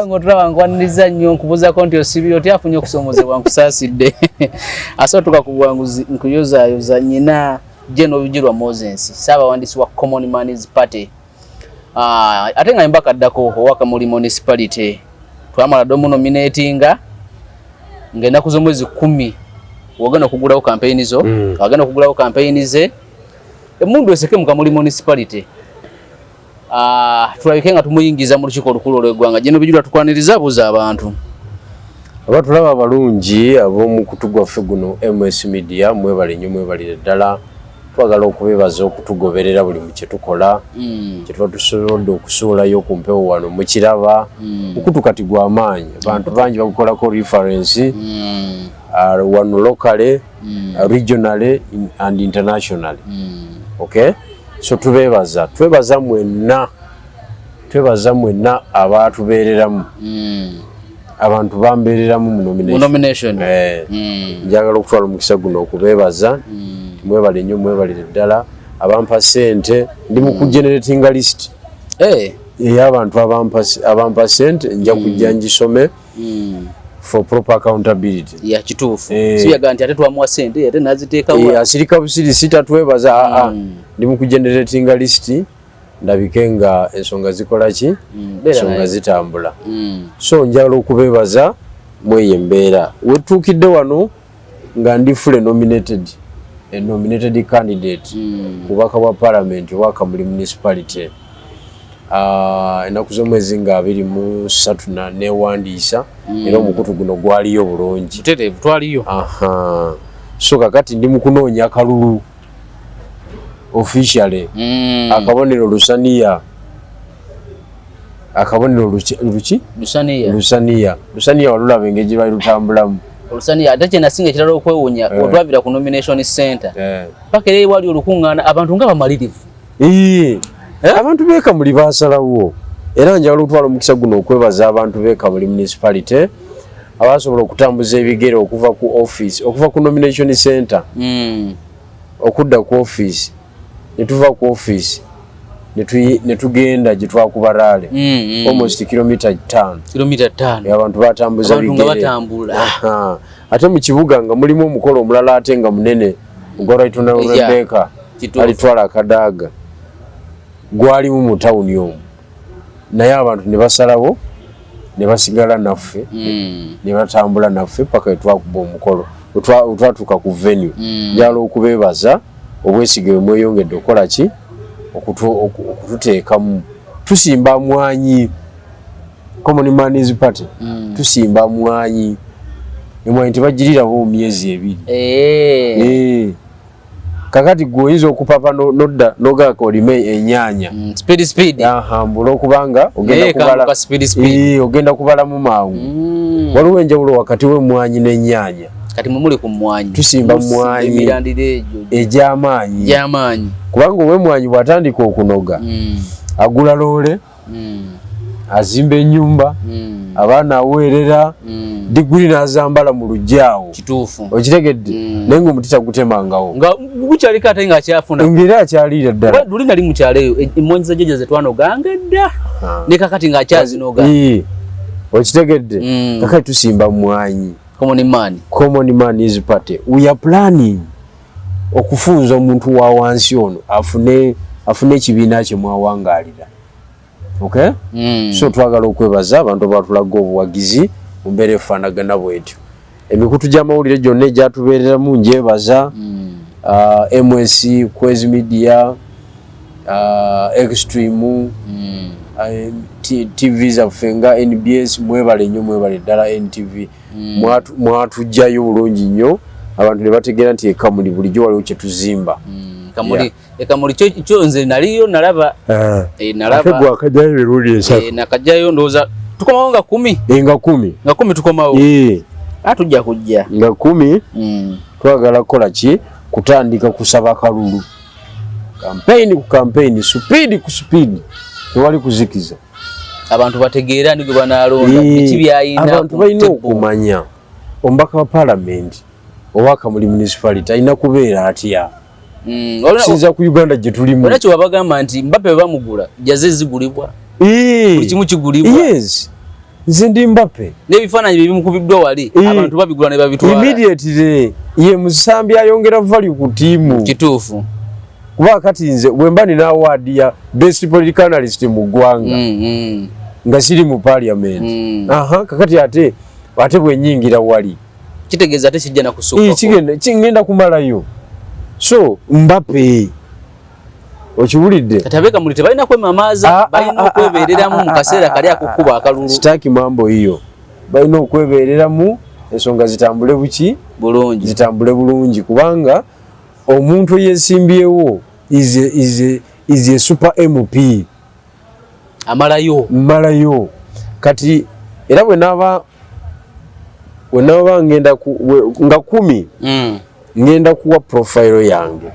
Ngotra ngwaniriza nnyo nkubuza konti osibiro tyafunye okusomozebwa nkusaasidde aso tukakubwanguzi nkuyoza nyina Jeno Bijirwa Moses saba wandisi wa Common Man's Party ate nga mbaka ddako owaka muri municipality twamala domo nominatinga ngenda kuzo mwezi 10 wagana kugulawo campaign zo wagana kugulawo campaign ze emundu eseke mukamuli municipality tulabikenga tumuyingiza mu lukiiko olukulu olw'eggwanga Jeno Bijirwa tukwaniriza buza abantu abatulaba abalungi ab'omu kutugwaffe guno MS Media mwebale nnyo mwebalire ddala twagala okubebaza okutugoberera buli mu kye tukola kye tuba tusobodde okusuulayo ku mpewo wano mu kiraba okutukati gw'amaanyi abantu bangi bagukolako reference wano locally regionally and internationally okay so twebaza mwenna abatubeereramu abantu bambeereramu mu nomination njagala okutwala omukisa guno okubeebaza mwebale nnyo mwebalire ddala abampa ssente ndi mu kugeneratinga list ey'abantu abampa ssente nja kujja ngisome for proper accountability ya kituufu siyaga nti ate twamuwa ssente ate naziteekawo asirika busiri sitatwebaza ndi mu kugeneratinga list ndabike nga ensonga zikola ki ensonga zitambula so njagala okubeebaza mweye mbeera wetuukidde wano nga ndi fule nominated candidate kubaka bwa parliament waka muri municipality enaku z'omwezi nga 23 newandiisa era omukutu guno gwaliyo bulungi tutereevu twaliyo so kakati ndi mu kunoonya akalulu officially akabonero lusaniya lusaniya walulaba engeri bali lutambulamu olusaniya ate kye nasinga ekirala okwewuunya otwavira ku nomination center paka era wali olukuŋŋaana abantu nga bamalirivu abantu beekamuli baasalawo era njagala okutwala omukisa guno okwebaza abantu beekamuli municipality abasobola okutambuza ebigere okuva ku nomination center okudda ku office netuva ku office netugenda gye twakubalaale almost kilometer 5 abantu batambuza bigere ate mu kibuga nga mulimu omukolo omulala ate nga munene Goraitona Rebecca alitwala akadaaga gwalimu mu tawuni omwo naye abantu ne basalawo ne basigala naffe ne batambula naffe paka etwakuba omukolo otwatuuka ku venue njala okubeebaza obwesige mweyongedde okola ki okututeekamu tusimba mwanyi Common Man's Party tusimba mwanyi emwanyi tebagirirawo myezi 2 kakati gwoyinza okupapa nodda nogaaka olime ennyanya speed mbula okubanga ogenda kubalamu mangu waliwo enjawulo wakati w'emmwanyi n'ennyaanya kati mumuli ku mmwanyi tusimba mmwanyi egy'amaanyi kubanga ow'emmwanyi bw'atandika okunoga agula loole azimba ennyumba abaana aweerera diguli n'azambala mu lujjaawo kituufu okitegedde naye ng'omuti tagutemangawo nga gukyaliko ate ng'akyafuna ng'era akyaliira ddala luli nali mukyalo eyo emmoonyi zajjajja ze twanoganga dda ne kakati ng'akyazinoga okitegedde kakati tusimba mmwanyi Common Man's Party we are planning okufunza omuntu wa wansi ono afune ekibiina kye mwawangaalira okay so twagala okwebaza abantu abatulaga obuwagizi mu mbeera efaanagana bwetyo emikutu gy'amawulire gyonna egyatubeereramu njebaza MS Kwezi Media Extreme TV zaffe nga NBS mwebale nnyo mwebale ddala NTV mwatujjayo bulungi nnyo abantu ne bategeera nti ekamuli bulijjo waliwo kye tuzimba ekamuli kyo nze naliyo nalaba ate gwakajjayo mirundi 3 nakajjayo ndowooza tukomawo nga 10 nga 10 tukomawo atujja kujja nga 10 twagala kukola ki kutandika kusaba kalulu campaign ku campaign speed ku speed tewali kuzikiza abantu bategeera nigwe banaalonda ekibyayina abantu balina okumanya omubaka wa parliament owaka muri municipality alina kubeera atya sinza ku Uganda gye tulimu nakyo wabagamba nti Mbappe bamugula jaze zigulibwa buli kimu kigulibwa nze ndi Mbappe n'ebifaananyi bimukubiddwa wali abantu babigula ne babitwala immediately ye musambi ayongera value ku tiimu kituufu kuba kati nze bwemba nina award ya best political analyst mu ggwanga nga siri mu parliament kakati ate bwenyingira wali kitegeeza ate kijja na kusukka kigenda kumalayo so Mbappe okiwulidde kati abeekamuli tebalina kwemamaaza balina okwebeereramu mu kaseera kali akukuba akalulu sitaaki mambo hiyo balina okwebeereramu ensonga zitambule bulungi zitambule bulungi kubanga omuntu yesimbyewo is a super MP amalayo kati era bwe naba ngenda nga 10 ngenda kuwa profile yange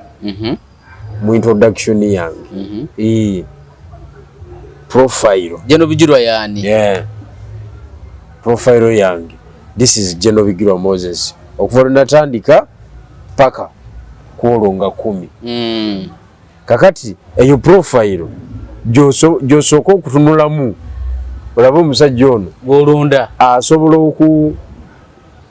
mu introduction yange profile Jeno Bijirwa yani profile yange this is Jeno Bijirwa Moses okuva natandika paka kuolonga 10 kakati eyo profile gyosooka okutunulamu olaba omusajja ono golonda asobola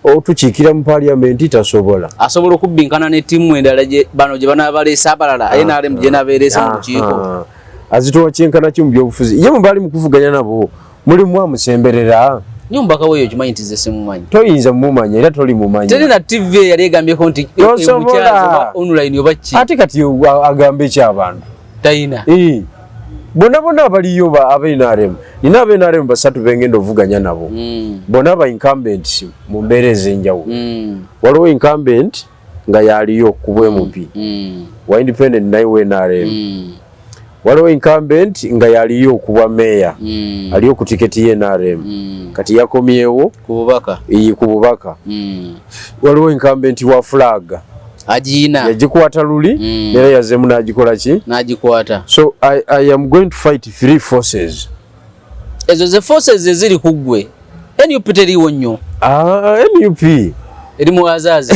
otukiikira mu parliament tasobola asobola okubbinkana ne tiimu endala bano gye banabaleesa abalala NRM gye nabeeresa mu lukiiko azitowa kyenkana ki mu byobufuzi ye mubaali mu kuvuganya nabo mulimu amusemberera nyombaka weyo kimanyi nti ze simumanyi toyinza mumanya era toli mumanya teri na TV yali egambyeeko nti oba online oba ki ate kati agambe ekyabantu tayina bonna abaliyo NRM nina NRM basatu bengenda ovuganya nabo bonna aba incumbents mu mbeera ez'enjawulo waliwo incumbent nga yaliyo ku bwMP wa independent naye NRM waliwo incumbent nga yaliyo ku bwa meya aliyo ku tiketi ye NRM kati yakomyewo ku bubaka waliwo incumbent wa flag ajina yagikwata luli nera yazemu n'agikola ki n'agikwata so I am going to fight 3 forces ezo ze forces eziri kuggwe NUP teriwo nnyo NUP eri mu azazi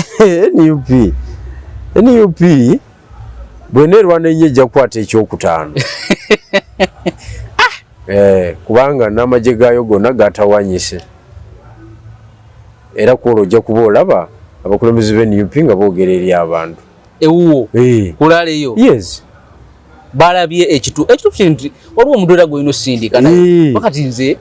NUP bwenerwana ennyo ejja kukwata ekyokutaano kubanga n'amagye gaayo gonna gatawanyise era kwolwo ojja kuba olaba abakulembeze b'NUP nga boogera eri abantu ewuwo kulaleyo yes balabye ekituufu kinti waliwo omuntu era gwolina osindika wakati nze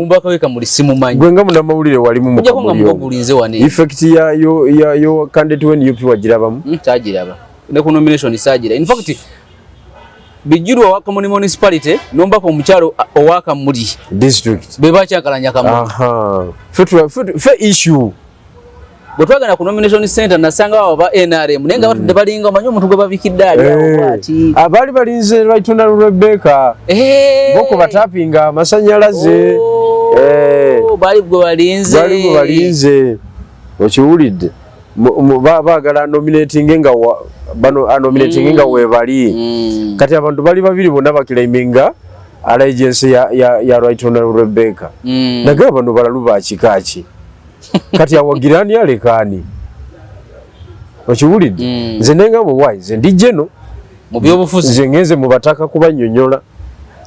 mbaka weka muli simumanyi gwenga munamawulire walimu mukamulinze wane effect yo candidate w'NUP wagirabamu sagiraba ne ku nomination sagira in fact Bijirwa wa Kamuli municipality nombako omukyalo owaka muli district bebakyakalanya kamuli fe issue bwetwagana ku nomination center nasanga aba NRM nenga batudde balinga manyo omuntu gwe babikidde ali awo ati abali balinze right honorable Rebecca boko batapinga amasanyalaze bali gwe balinze okiwulidde baagala nominating nga nominating nga webali kati abantu bali babiri bonna bakilaiminga allegiance ya right honorable Rebecca naga bano balalu bakikaki kati awagirani alekani okiwulidde nze nenga muwai nze ndi Jeno mu byobufuzi nze ngenze mu bataka kubanyonyola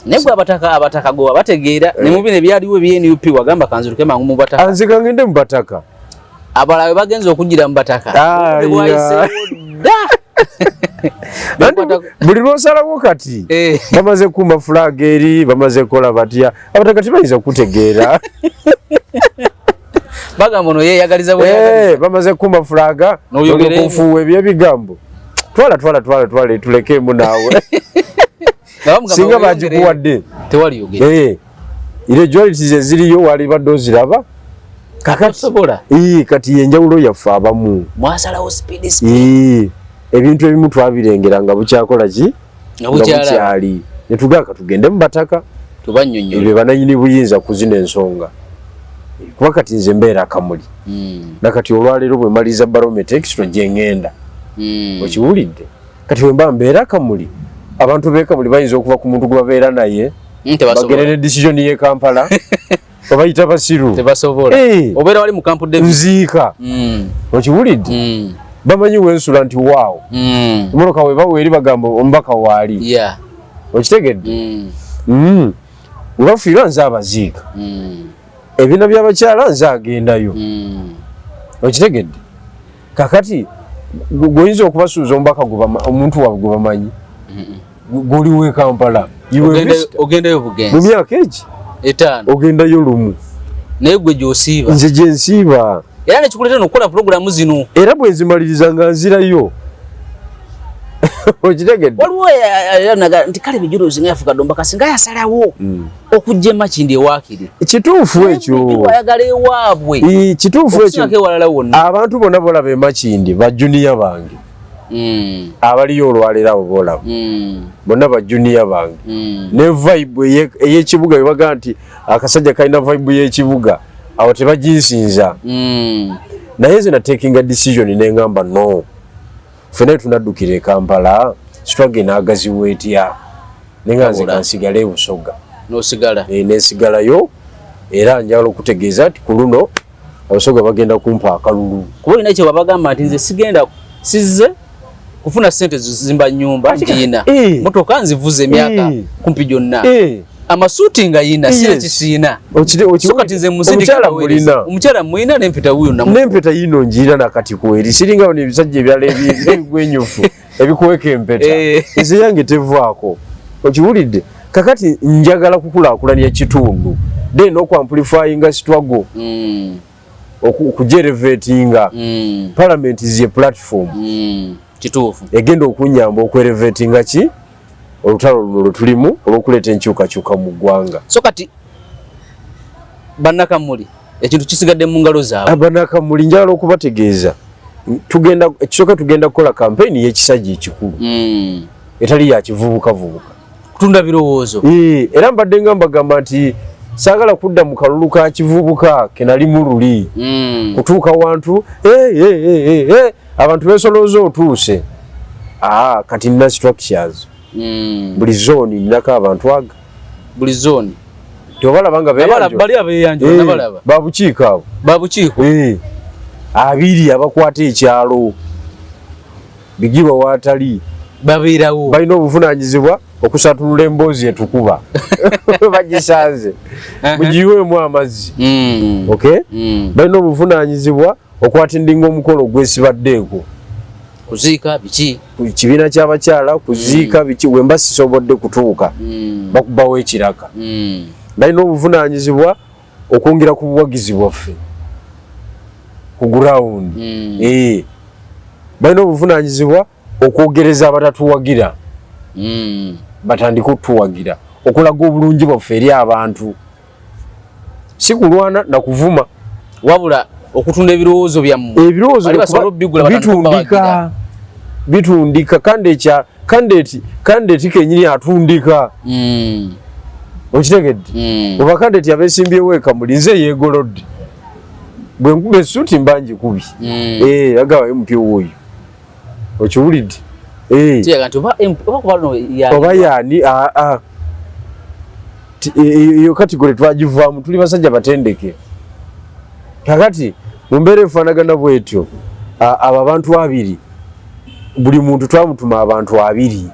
nebwe abataka go bategeera ne mu bine byaliwo BNUP wagamba kanziruke mangu mu bataka anze kangende mu bataka abalawe bagenze okugira mu bataka buli lwosalawo kati bamaze kuma flag eri bamaze kola batya abataka tibayinza kutegeera bagamba ono yeyagaliza bamaze kuma flaga nokufuwa ebyebigambo twala tulekemu naawe singa bagikuwadde irregularities eziriyo wali badde oziraba kati yenjawulo yaffe abamu ebintu ebimu twabirengera nga bukyakola ki nga bukyali netugaka tugende mu bataka ebyo bananyini buyinza kuzina ensonga kuba kati nze mbeera Kamuli nakati olwaleero bwe maliza barometer extra gye ngenda okiwulidde kati bwe mba mbeera Kamuli abantu b'e Kamuli bayinza okuva ku muntu gwe babeera naye bagere ne decision ye Kampala obayita basiru obeera wali mu camp David nziika okiwulidde bamanyi wensula nti waawo emotoka we baweeri bagamba omubaka waali okitegedde webafiirwa nze abaziika ebiina by'abakyala nze agendayo okitegedde kakati goyinza okubasuuza omubaka omuntu waabwe gwe bamanyi goliwo e Kampala ogendayo bugenzi mu myaka egi 5 ogendayo lumu naye gwe gy'osiiba nze gye nsiiba era nekikuleetera n'okukola pulogulaamu zino era bwe nzimaliriza nga nzirayo okitegedde waliwo nti kale bijjulo zinga yafuka domba kasinga yasalawo okujja e Makindye ewaakiri kituufu ekyo ayagala ewaabwe kituufu ekyo ewalala wonna abantu bonna bolaba e Makindye bajjuniya bange abaliyo olwaleero abo bolaba bonna bajjuniya bange ne vibe ey'ekibuga bebaga nti akasajja kalina vibe y'ekibuga awo tebaginsinza naye nze natekinga decision neŋŋamba no ffenna tunaddukira e Kampala sitwagenda agaziwa etya nenga nze kansigale e Busoga n'osigala nensigalayo era njagala okutegeeza nti ku luno Abasoga bagenda kumpa akalulu kuba olina ekyo babagamba nti nze sigenda sizze kufuna sente zizimba nyumba ngiyina motoka nzivuze emyaka kumpi gyonna amasuuti nga yina sina kisiina okati nze muzindika omukyala mulina n'empeta wuyo n'empeta yino njira nakati kweri siringa bano ebisajja ebyala ebigwenyufu ebikuweka empeta nze yange tevaako okiwulidde kakati njagala kukulaakulanya kitundu then okwamplifyinga struggle okujerevetinga parliament is a platform kituufu egenda okunyamba okwerevetinga ki olutalo luno lwetulimu olw'okuleeta enkyukakyuka mu ggwanga so kati bannakamuli ekintu kisigadde mu ngalo zaabwe bannakamuli njagala okubategeeza ekisooka tugenda kukola kampeyini y'ekisajja ekikulu etali ya kivubukavubuka kutunda birowoozo era mbadde nga mbagamba nti saagala kudda mu kalulu ka kivubuka kenali mu luli kutuuka wantu abantu beesolooza otuuse kati nina structures buli zooni ninako abantu aga buli zooni teobalaba nga bali abeeyanjo nabalaba babukiiko abo babukiiko 2 abakwata ekyalo bigirwa waatali babeerawo balina obuvunaanyizibwa okusatulula emboozi etukuba bagisanze mugiweemu amazzi balina obuvunaanyizibwa okwatendinga omukolo gwesibaddeeko kuziika biki kibiina ky'abakyala kuziika biki wemba sisobodde kutuuka bakubawo ekiraka balina obuvunaanyizibwa okwongera ku buwagizi bwaffe ku gurawundi balina obuvunaanyizibwa okwogereza abatatuwagira batandika otuwagira okulaga obulungi bwaffe eri abantu si kulwana nakuvuma wabula okutunda ebirowoozo byammwe ebirowoozo bitundika kandeti kenyini atundika okitegedde oba kandeti abeesimbyewo ekamuli nze yeegolodde bwe nkuba essuuti mbangi kubi agawayo mupya owoyo okiwulidde oba yaani eyo kategore twagivaamu tuli basajja batendeke kakati mu mbeera efaanagana bwetyo abo abantu 2 buli muntu twamutuma abantu 2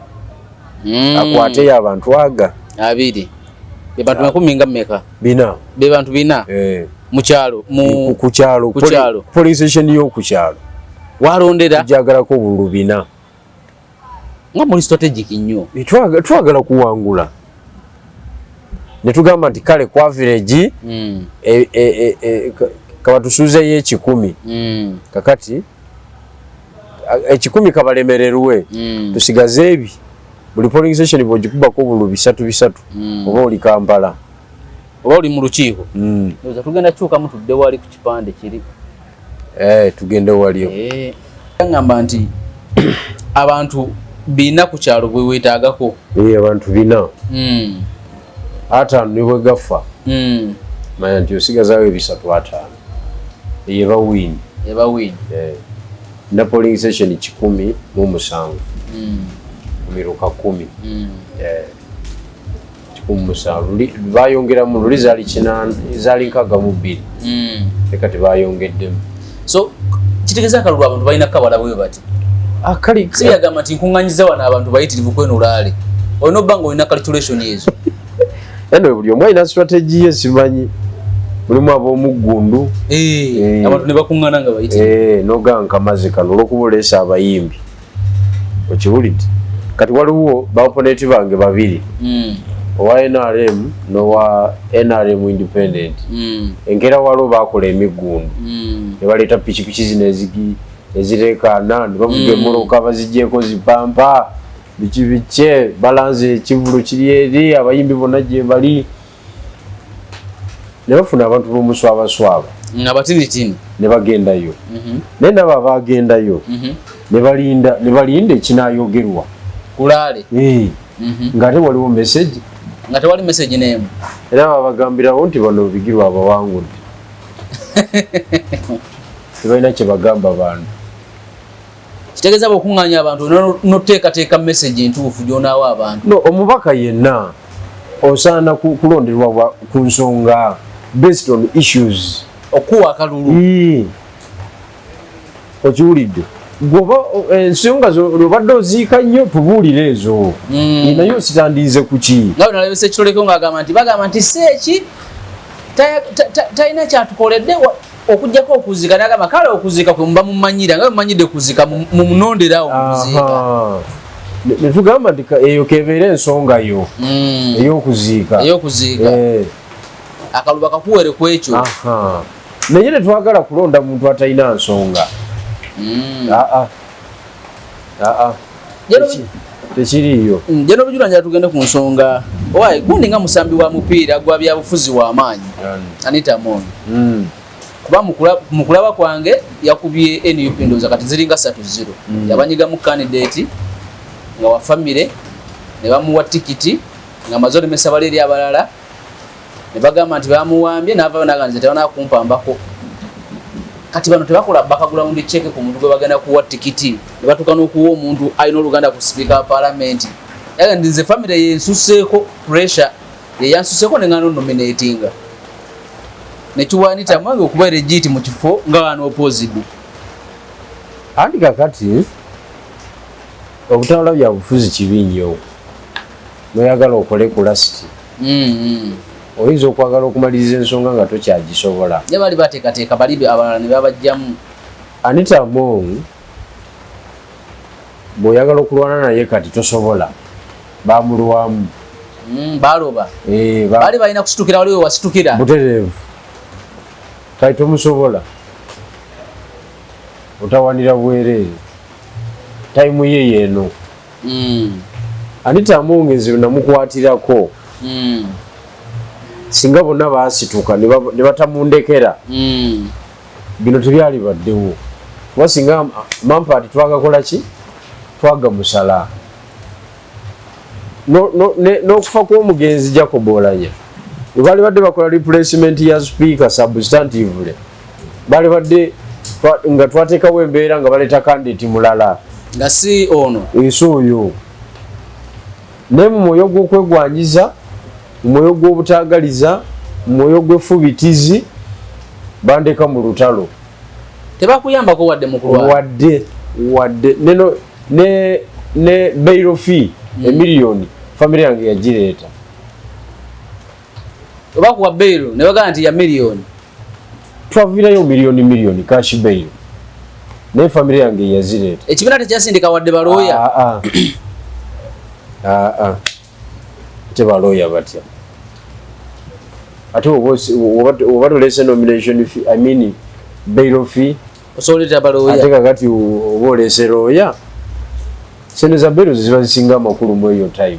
akwateyo abantu aga 2 bantu 10 mmeka 4 be bantu 4 mu kyalo ku kyalo police station y'oku kyalo walondera jagalako obululu 4 nga muri strategic nnyo twagala kuwangula ne tugamba nti kale kwa village kabatusuuzeyo 10 kakati 10 kabalemererwe tusigaze ebi buli polling station bwogikubako obululu 3 oba oli Kampala oba oli mu lukiiko oza tugenda kyukamu tudde wali ku kipande kiri tugende waliyo ngamba nti abantu 4 ku kyalo bwe weetaagako abantu 4 5 nibwe gafa manya nti osigazawo 3 5 yebawini na polling station 107 miruka 10 17 bayongeramu luli zaali 9 zaali 62 kati bayongeddemu so kitegeeza akalulu abantu balina kabala bwe bati akali siyagamba nti nkunganyiza wana abantu bayitirivu kweno ulaale olina obanga olina calculation ezo eno buli omu alina strategy ye simanyi mulimu ab'omuggundu abantu ne bakuŋŋaana nga bayite noga nkamazi kano olw'okuba oleesa abayimbi okiwulidde kati waliwo baoponenti bange babiri owa NRM n'owa NRM independent enkera waliwo bakola emiggundu ne baleeta pikipiki zino ezireekaana ne bavuga emmoloka bazigyeko zipampa biki bike balanze ekivulu kiri eri abayimbi bonna gye bali ne bafuna abantu b'omuswabaswaba abatinitini ne bagendayo naye nabo abagendayo ne balinda ekinaayogerwa kulaale ng'ate waliwo message nga tewali message n'emu era babagambirawo nti bano bigirwa abawangudde tebalina kye bagamba bantu kitegeeza bw'okuŋŋaanya abantu noteekateeka message ntuufu gy'onaawa abantu no omubaka yenna osaana kulonderwa ku nsonga based on issues okuwa akalulu okiwulidde goba ensonga zobadde oziika nnyo tubuulire ezo naye ositandiize ku ki nga nalabisa ekitoleko ng'agamba nti bagamba nti seeki talina kyatukoledde okujjako okuziika nagamba kale okuziika kwe muba mumanyira nga mumanyidde kuziika mumunonderawo mukuziika netugamba nti eyo kebeera ensonga yo ey'okuziika akaluba kakuwere ku ekyo naye netwagala kulonda muntu atalina nsonga tekiriyo jeno bujulanja tugende ku nsonga owaye gundi nga musambi wa mupiira gwa byabufuzi w'amaanyi Anita Among kuba mukulaba kwange yakubye NUP ndowooza kati ziringa 3-0 yabanyigamu candidate nga wa famire ne bamuwa tikiti nga amaze olemesa bali eri abalala ne bagamba nti bamuwambye n'avaayo n'aganze tebanakumpambako kati bano tebakola bakagula mundi cheke ku muntu gwe bagenda kuwa tikiti ne batuuka n'okuwa omuntu alina oluganda ku speaker wa parliament yaga ndinze famire yensuseeko pressure yeyansuseeko ne ngana nominatinga nekiwa Anita Among okuba legit mu kifo nga wano opposite andi kakati obutawala byabufuzi kibi nnyo noyagala okole ku lasiti oyinza okwagala okumaliriza ensonga nga tokyagisobola ne bali bateekateeka bali abalala ne babajjamu Anita Among bw'oyagala okulwana naye kati tosobola bamulwamu baloba bali balina kusitukira waliwe wasitukira butereevu kati tomusobola otawanira bwereere tayimu ye yeeno Anita Among nze namukwatirako singa bonna baasituka ne batamundekera bino tebyali baddewo kuba singa Mampaati twagakola ki twagamusala n'okufa kw'omugenzi Jacob Oulanyah bwe baali badde bakola replacement ya speaker substantively baali badde nga twateekawo embeera nga baleeta candidate mulala nga si ono eso oyo naye mu mwoyo gw'okwegwanyiza mu mwoyo gw'obutaagaliza mu mwoyo gw'effubitizi bandeka mu lutalo tebakuyambako wadde mukulwa wadde ne bail fee emiliyoni famire yange yagireeta obakuwa bail ne bagamba nti ya miliyoni twaviirayo miliyoni cash bail naye famire yange yazireeta ekibiina tekyasindika wadde balooya tebalooya batya ate oba tolese nomination fee I mean bail fee osoboleta balooya ate kakati oba olese looya sente za bail ziba zisinga amakulu mu eyo time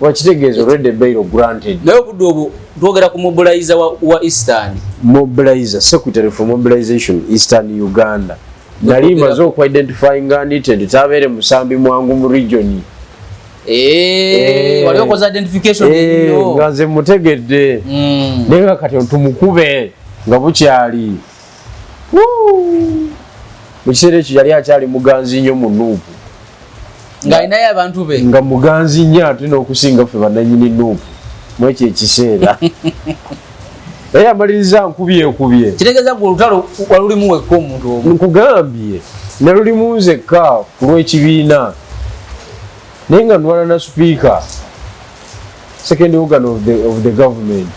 wakitegeeza already bail granted naye obudde obwo twogera ku mobilizer wa Eastern mobilizer secretary for mobilization Eastern Uganda nali maze okwidentifying Anita nti tabeere musambi mwangu mu region wali okoza identification nga nze mutegedde naye nga kati tumukube nga bukyali mu kiseera ekyo yali akyali muganzi nnyo mu Nuupu nga alinayo abantu be nga muganzi nnyo ate n'okusinga ffe bannannyini Nuupu mu ekyo ekiseera naye amaliriza nkubye kitegeeza gwe olutalo walulimu wekka omuntu omu nkugambye nalulimu nzekka ku lw'ekibiina naye nga ndwana na sipiika second organ of the government.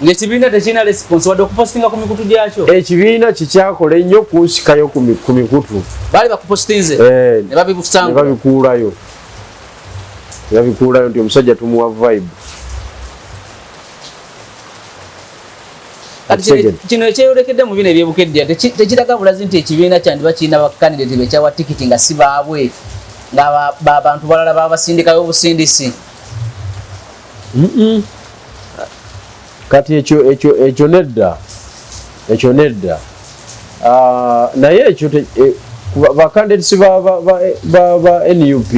Ngekibiina tekirina response wadde okupostinga ku mikutu gyakyo. Ekibiina kikyakola ennyo kunsikayo ku mikutu. Baali bakupostinze ne babikuulayo. Ne babikuulayo nti omusajja tumuwa vibe. Kino ekyeyolekedde mu bino ebyebukedde tekiraga bulazi nti ekibiina kyandiba kirina bakandidate bekyawa tikiti nga si baabwe nga abantu balala babasindikayo obusindisi. Kati ekyo nedda. Naye ekyo bakandidates ba NUP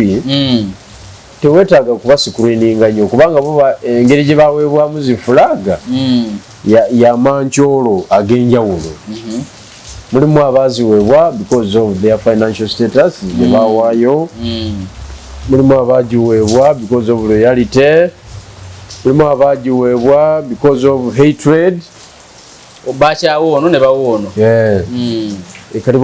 teweetaaga kuba screeninga nnyo kubanga bo engeri gye baweebwamu zifulaga ya mancholo ag'enjawulo. Mulimu abaziweebwa because of their financial status gye bawaayo, mulimu abagiweebwa because of loyalty, mulimu abagiweebwa because of hatred. Bakyawo ono ne bawo ono. Kati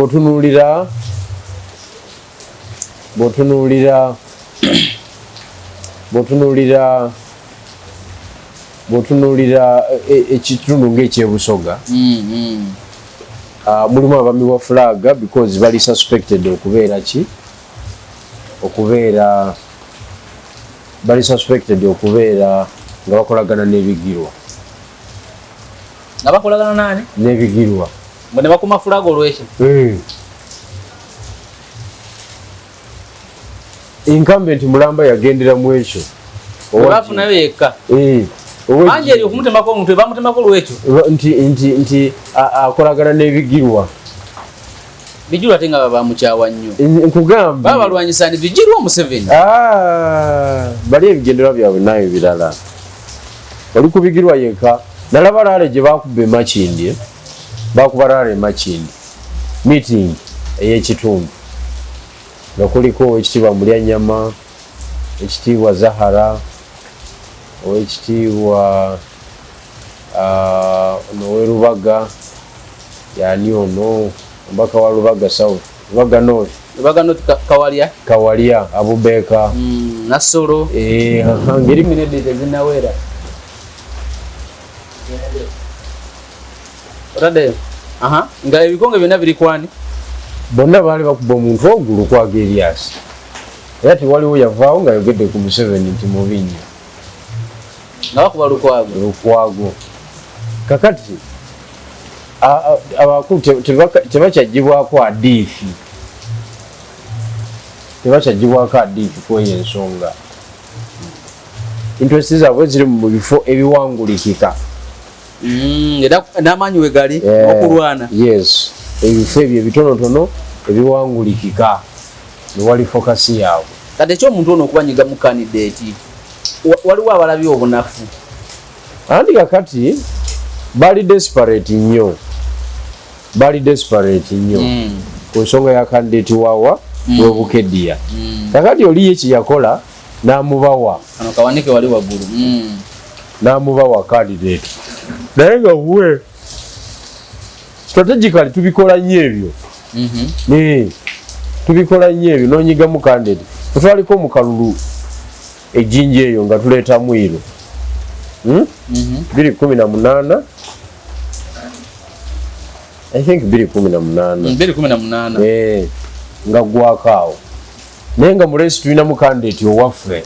bw'otunuulira ekitundu ng'ekyebusoga mulimu abami wa flag because bali suspected okubeera nga bakolagana n'ebigirwa. Nga bakolagana nani? N'ebigirwa. Mbone bakuma flag olwekyo. Incumbent Mulamba yagendera mu ekyo. Olafu nayo yekka. Anje eri okumutemako omuntu bamutemako olwekyo. Nti akolagana n'ebigirwa. Bijirwa tenga bamukyawa nnyo. Nkugamba. Baba balwanyisa ni bijirwa Museveni. Bali ebigenderwa byabwe nayo birala. Oli kubigirwa yekka. Nalaba laale gye baakubba emakindi. Baakuba laale emakindi. Meeting ey'ekitundu. Nga kuliko owekitiibwa Mulyanyama, ekitiibwa Zahara, owekitiibwa Nowe Lubaga, yani ono omubaka wa Lubaga South, Lubaga North Kawalya Abubeka Nasolo ngeri minedde zinawera Rade nga ebikonge byonna biri kwani bonna baali bakuba omuntu ogulu kwaga Elias. Era tewaliwo yavaawo nga yogedde ku Museveni nti mubi nnyo nga bakuba lukwago. Kakati abakulu tebakyagibwako adiifi kweyo ensonga. Interest zaabwe ziri mu bifo ebiwangulikika era n'amaanyi we gali okulwana. Yes, ebifo ebyo ebitonotono ebiwangulikika newali fokasi yaabwe. Kati ekyomuntu ono okubanyiga mu candidate waliwo abalabye obunafu andi kakati bali desperate nnyo ku nsonga ya candidate waawa w'Obukedya. Kakati oli ye kyeyakola n'amubawa ano kawanike wali waggulu n'amubawa candidate naye nga we strategically tubikola nnyo ebyo. Tubikola nnyo ebyo n'onyigamu candidate tutwaliko mu kalulu ejjinja eyo nga tuleeta mwiro 2018 I think 2018 nga gwakaawo naye nga mulesi tulinamu candidate owaffe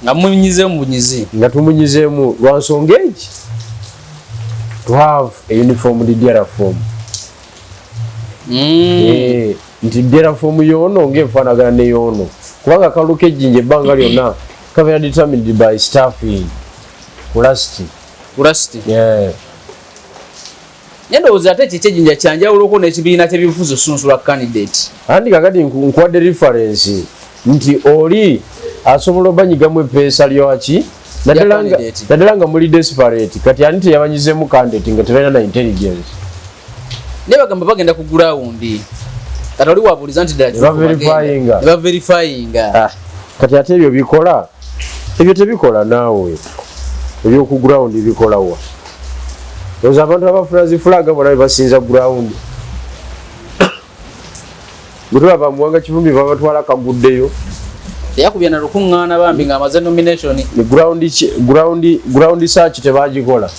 nga munyizeemu bunyizi nga tumunyizeemu lwa nsonga eki to have a uniform DDR form. Nti DDR form yoono ng'efaanagana ne yoono kubanga akalulu k'ejjinja ebbanga lyonna kabeera determined by staffing kulasiti. Ndowooza ate kiki ejjinja kyanjawuloko n'ekibiina ky'ebyobufuzi osunsula candidate. Andi kakati nkuwadde reference nti oli asobola obanyigamu epeesa lyaki naddala nga muli desperate kati ani teyabanyizeemu candidate nga tebalina na intelligence. Naye bagamba bagenda ku gurawundi kati oli wabuuliza nti verifyinga. Kati ate ebyo bikola ebyo tebikola naawe ebyoku gurawundi bikolawa. Oza abantu abafuna zifulaga bonna basinza gurawundi bwe tulaba muwanga Kivumbi babatwala kaguddeyo yakubya na lukungana bambi nga amaze nomination ni ground search tebagikola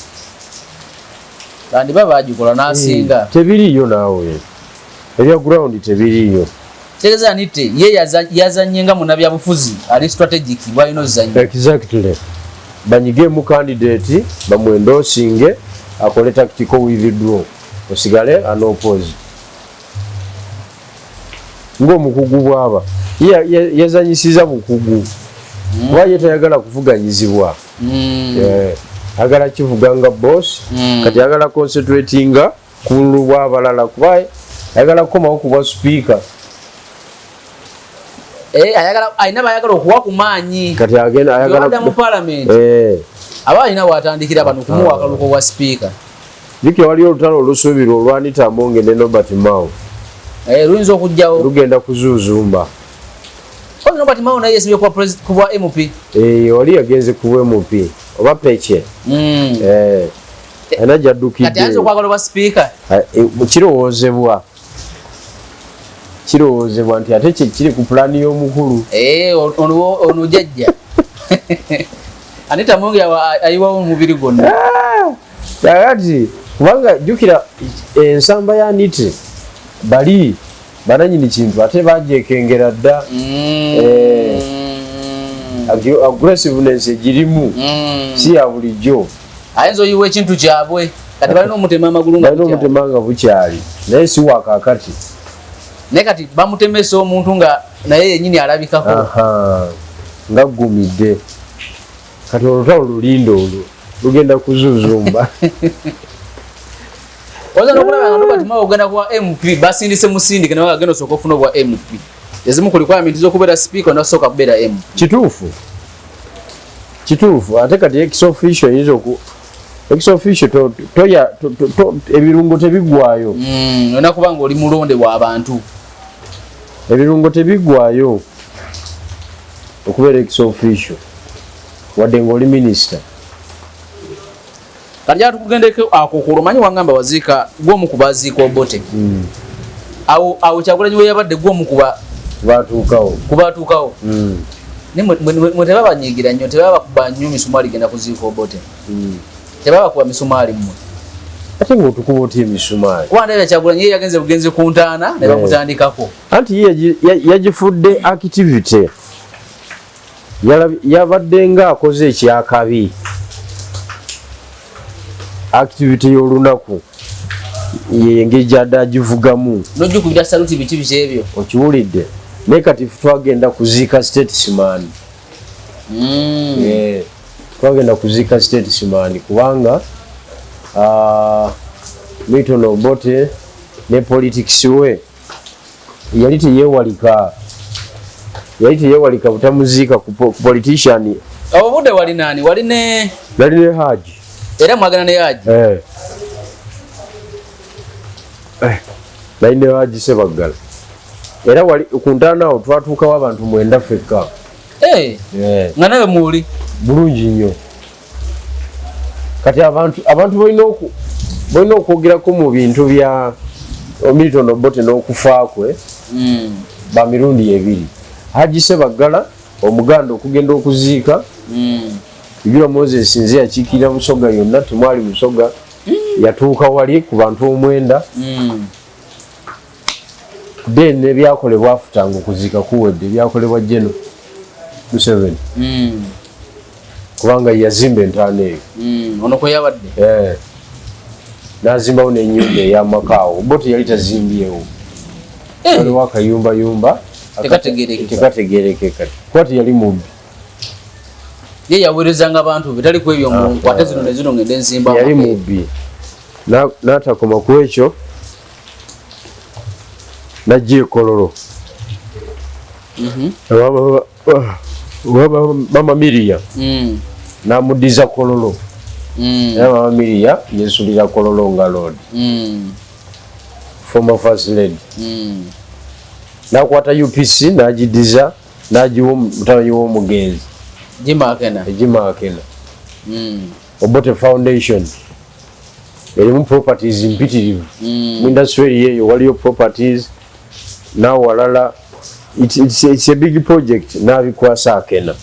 bandi babagikola nasinga tebiriyo naawe ebya ground tebiriyo tegeza nite ye yazanyenga munabya bufuzi ali strategic bwa ino zanye exactly banyige mu candidate bamwendosinge akole tactical withdraw osigale anoppose ngo mukugu bwaba yazanyisiza bukugu waye tayagala kuvuganyizibwa agala kivuganga boss kati agala concentratinga kulubwa abalala kubaye agala koma okubwa speaker ayina bayagala okuwa kumanyi kati ayagala mu parliament aba ina watandikira bano kumuwa akaluko wa speaker dike wali olutalo olusuubirwa olwanita Amonge ne Robert Mao luyinza okujjawo lugenda kuzuuzumba Robert Mao naye yesibye kuba MP wali yagenze kuba MP oba peche anajja ddukidde kati azo kwagala ba speaker kirowoozebwa nti ate kiri ku plani y'omukulu ono jajja Anita Amonge ayiwawo omubiri gwonna kakati kubanga jjukira ensamba ya Anita bali bananyini kintu ate bajekengera dda aggressiveness egirimu si ya bulijjo ayinza oyiwa ekintu kyabwe kati balina omutema amagulu nga bukyali naye si wakakati naye kati bamutemesa omuntu nga naye yenyini alabikako nga gumidde kati olutalo lulindo olwo lugenda kuzuuzumba oza nokulaba nga Robert Mao ogenda kuwa MP basindise musindike nawe agenda osooka ofuna obwa MP ezimu ku requirement z'okubeera speaker nasooka kubeera MP kituufu ate kati ex-official yinza ex-official ebirungo tebigwayo olina kuba nga oli mulonde w'abantu ebirungo tebigwayo okubeera ex-official wadde ng'oli minisita kati atukugendeko akokolo manyi wangamba waziika gwomu ku baziika Obote awo Kyagulanyi we yabadde gwomu kubatuukawo mwe tebaba banyiigira nnyo tebaba bakuba nnyo misumaali genda kuziika Obote tebaba bakuba misumaali mmwe ate ng'otukuba otya emisumaali kuba ndabira Kyagulanyi ye yagenze bugenzi ku ntaana ne bamutandikako anti yagifudde activity yabadde nga akoze ekyakabi activity y'olunaku yengeri gyadde agivugamu nojjukubira saluti biki ebyo okiwulidde naye kati twagenda kuziika statesman twagenda kuziika statesman kubanga Milton Obote ne politics we yali teyewalika butamuziika ku politician obudde wali nani wali ne Haji era mwagana ne Haji naine Haji Sebaggala era wali ku ntaana awo twatuukawo abantu 9 ffekka nga nawe muuli bulungi nnyo kati abantu balina okwogerako mu bintu bya Milton Obote n'okufa kwe ba mirundi ebiri Haji Sebaggala omuganda okugenda okuziika Ibiro Moses nze yakiikirira Busoga yonna temwali Busoga yatuuka wali ku bantu 9 then ebyakolebwa afutanga okuziika kuwedde ebyakolebwa General Museveni kubanga yazimba entaana eyo ono kwe yabadde n'azimbawo n'ennyumba ey'amakaawo Obote yali tazimbyewo waliwo akayumbayumba tekategerekeka kwati yali mubbi ye yaweerezanga abantu betali ku ebyo mu nkwate zino ne zino ngende nzimba yali mubbi n'atakoma ku ekyo najja Kololo Mama Miria n'amuddiza Kololo era Mama Miria yesulira Kololo nga Lord former first lady n'akwata UPC n'agiddiza n'agiwa mutabanyi w'omugenzi Jima Akena Obote Foundation erimu properties mpitirivu mu industry yeyo waliyo properties nawo walala it's a big project nabikwasa akena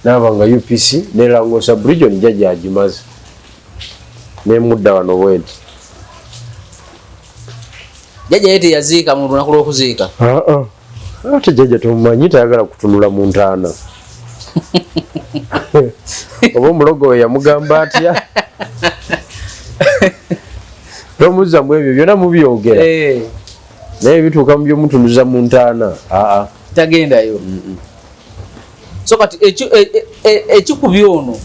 nabanga UPC nerango sub-region jaja ajimaze nemudda wano bweti jaja yete yazika muntu nakulo okuziika ate jaja tomumanyi tayagala kutunula mu ntaana oba omulogo we yamugamba atya tomuza mu ebyo byonna mubyogera naye bituuka mu byomutunuza mu ntaana tagendayo so kati ekikubi ono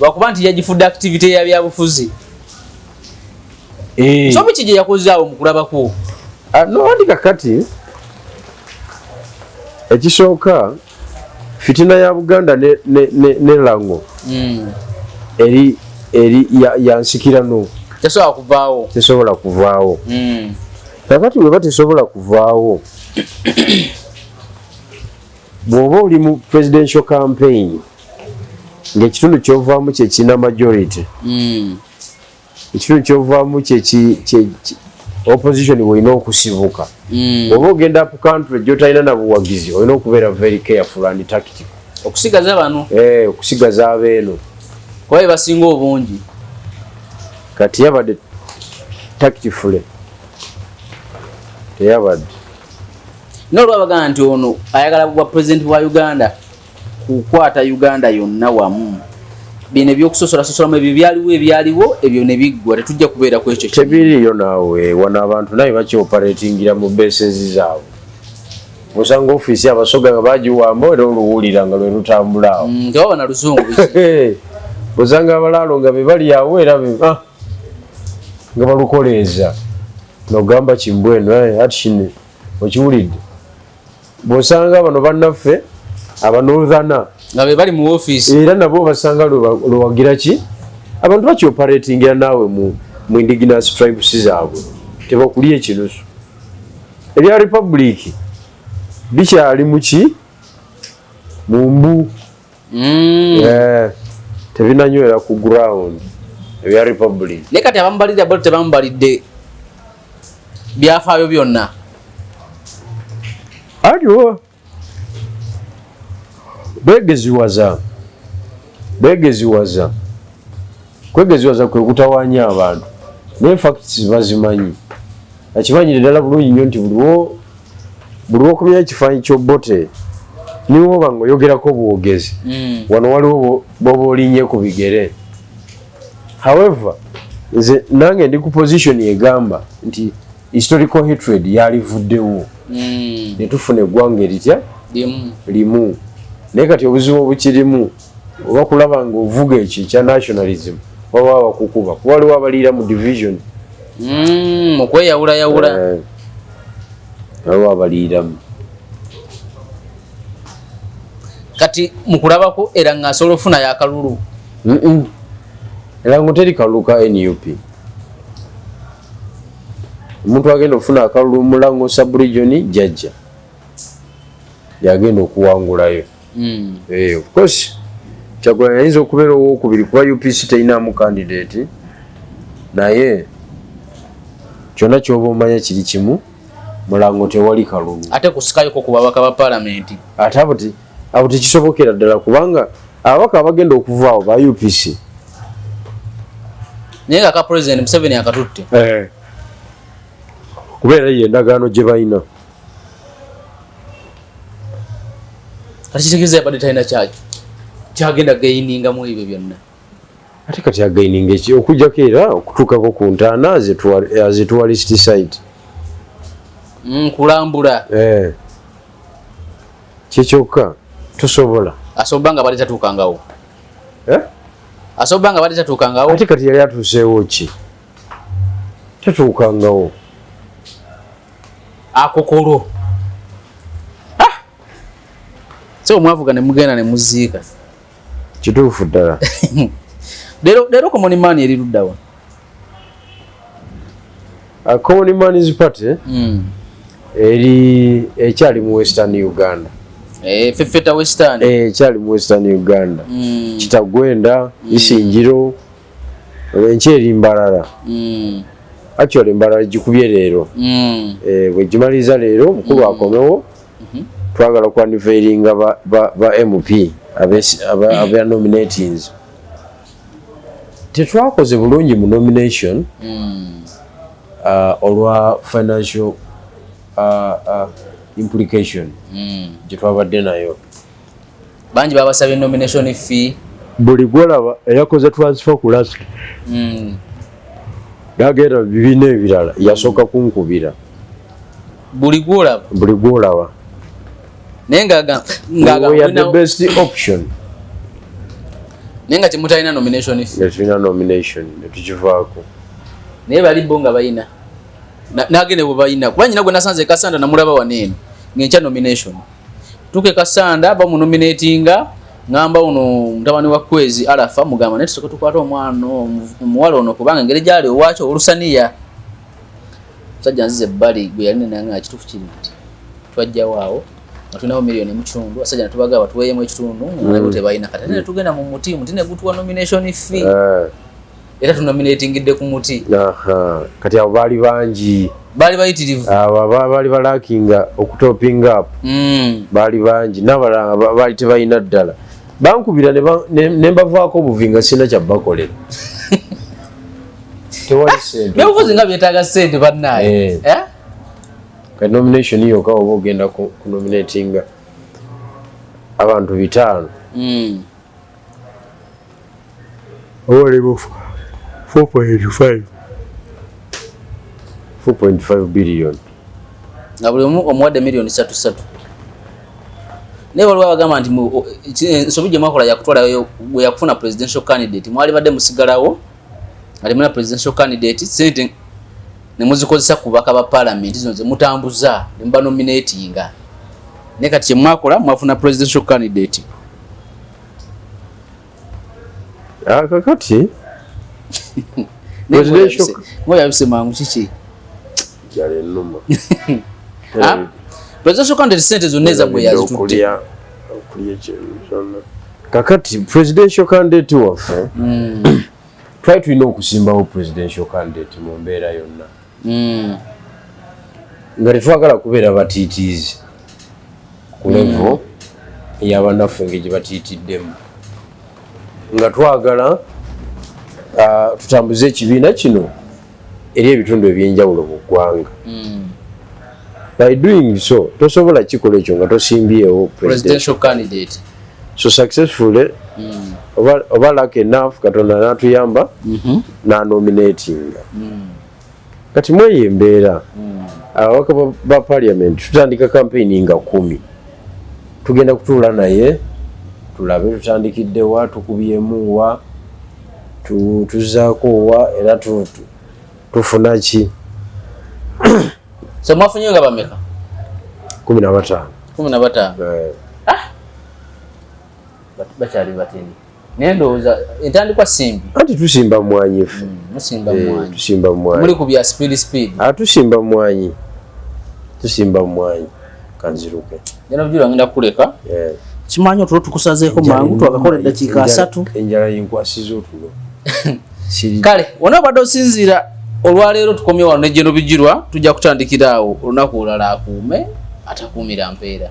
lwakuba nti yagifudde activity ya byabufuzi so biki gye yakozaawo mu kulabako nowandi kakati ekisooka fitina ya Buganda ne Lango eri yansikirano tesobola kuvaawo kakati weba tesobola kuvaawo bw'oba oli mu presidential campaign ng'ekitundu kyovaamu kyekina majority ekitundu kyovaamu opposition weina okusibuka oba ogenda up country gyotalina na buwagizi olina okubeera very careful and tactical okusigaza bano okusigaza abeeno kuba basinga obungi kati yabadde tactfully teyabadde n'olwabagana nti ono ayagala bwa president wa Uganda kukwata Uganda yonna wamu bino ebyokusosola ebyo ebyaliwo ebyo ne biggwa tetujja kubeera ku ekyo tebiriyo naawe wano abantu naye bakioperatingira mu bases zaabwe osanga ofiisi abasoga nga bagiwamba era oluwulira nga lwe lutambulaawo tewaba na luzungu osanga abalaalo nga be bali awo era nga balukoleeza nogamba kimbweno ati kino okiwulidde bw'osanga bano bannaffe abanorthana nga be bali mu office era nabo basanga lwagira ki abantu bakioperatingira naawe mu indigenous tribes zaabwe tebakulya ekinusu ebya republic bikyali muki mumbu tebinanywera ku ground ebya republic ne kati abamubalidde bali tebamubalidde byafaayo byonna aliwo begeziwaza kwegeziwaza kwe kutawaanya abantu naye facts bazimanyi akimanyire ddala bulungi nnyo nti buli wokumya ekifaanyi ky'obote niwo oba ng'oyogerako buwogezi wano waliwo bwoba olinnye ku bigere however nze nange ndi ku position egamba nti historical hatred yalivuddewo ne tufuna eggwanga eritya limu naye kati obuzibu obukirimu oba kulaba ng'ovuga ekyo ekya nationalism waba abakukuba kuba waliwo abaliira mu division okweyawulayawula waliwo abaliiramu kati mukulabako era nga asobola okufunayo akalulu era ngo teri kalulu ka NUP omuntu agenda okufuna akalulu mulango sub-region jajja yagenda okuwangulayo of course Kyagulanyi ayinza okubeera owookubiri kuba UPC teyinaamu candidate naye kyonna kyoba omanya kiri kimu mulango tewali kalulu ate kusikayoko ku babaka ba palamenti ate abo tekisobokera ddala kubanga ababaka abagenda okuvaawo ba UPC naye nga ka president Museveni akatutte kubeera ye endagaano gye balina kati kitegeeza yabadde talina kyagenda gayiningamu ebyo byonna ate kati againinga eki okujjako era okutuukako ku ntaana as a tourist site kulambula kyekyokka tosobola asobola nga bali tatuukangawo asobola nga bali tatuukangawo ate kati yali atuuseewo ki tatuukangawo akokolo so omwavuga ne mugenda ne muziika kituufu ddala leero Common Man eri luddawa Common Man's Party eri ekyali mu Western Uganda Fefeta Western ekyali mu Western Uganda Kitagwenda Isingiro enkyeri mbalala actually mbala gikubye leero bwe gimaliza leero mukulu akomewo twagala ku unveiling ba MP aba nominatings tetwakoze bulungi mu nomination olwa financial implication gye twabadde nayo. Bangi babasabye nomination fee. Buli gwolaba eyakoze transfer ku last dagera bibine ebirala yasooka kunkubira. Buli gwolaba nenga we are the best option. Nenga temutalina nomination fee. Tetulina nomination netukivaako. Naye bali bonga bayina. Nagende bwe bayina. Kuba nyina gwe nasanze Kasanda namulaba waneeno. Ngencha nomination. Tuke Kasanda ba mu nominatinga ngamba ono mutabani wa Kwezi Alafa mugamba ne tusoka tukwata omwana omuwala ono kubanga ngere gyali owacho olusaniya. Sajja nzize bali gwe yalina nanga kitufu kiriti. Twajja waawo atuna milioni muchundu asajja natubaga batuweyemo ekitundu nabo tebayina kata ne tugenda mu muti mutine gutuwa nomination fee. Era tunominatingidde ku muti. Kati abo bali bangi. Bali bayitirivu. Bali balakinga okutoping up. Bali bangi nabala bali tebayina ddala. Bankubira ne mbavaako obuvinga sina kya bakolera. Tewali sente. Byovuze nga byetaaga sente bannaye. Ka nomination hiyo ka obo genda ku nominatinga abantu 5. Ole bofu 4.5 billion. Na buli omuwadde milioni 3. Ne waliwo abagamba nti nsobije mwakola yakutwala we yakufuna presidential candidate mwali badde musigalawo ali muna presidential candidate sente ne muzikozesa kubaka ba parliament zonze mutambuza ne mba nominatinga ne kati mwakola mwafuna presidential candidate. Kakati presidential ngoya bisema ngichi yale noma presidential candidate sente zoneza bwe yazitutte kakati presidential candidate waffe try to know okusimbawo presidential candidate mu mbeera yonna nga tetwagala kubeera batiitiizi ku level ey'abannaffe engeri gye batiitiddemu nga twagala tutambuze ekibiina kino eri ebitundu ebyenjawulo mu ggwanga. By doing so tosobola kikola ekyo nga tosimbyewo presidential candidate. So successfully oba lucky enough Katonda natuyamba na nominating. Kati mweye embeera ababaka ba parliament tutandika campaign nga 10 tugenda kutuula naye tulabe tutandikidde wa tukubyemu wa tuzaako wa era tufuna ki. So mwafunye nga bameka 15 bachali batini nendoza entandikwa simbi anti tusimba mwanyifu tusimba mwanyi muri kubya speed tusimba mwanyi kanziruke jana bujura ngenda kuleka kimanyo tulo tukusazeeko mangu twakakola dakika 3 enjala yinkwasizo tulo kale wona bado osinzira olwaleero tukomye wano ne Jeno Bijirwa tujja kutandikira awo olunaku olala akuume atakuumira mpeera.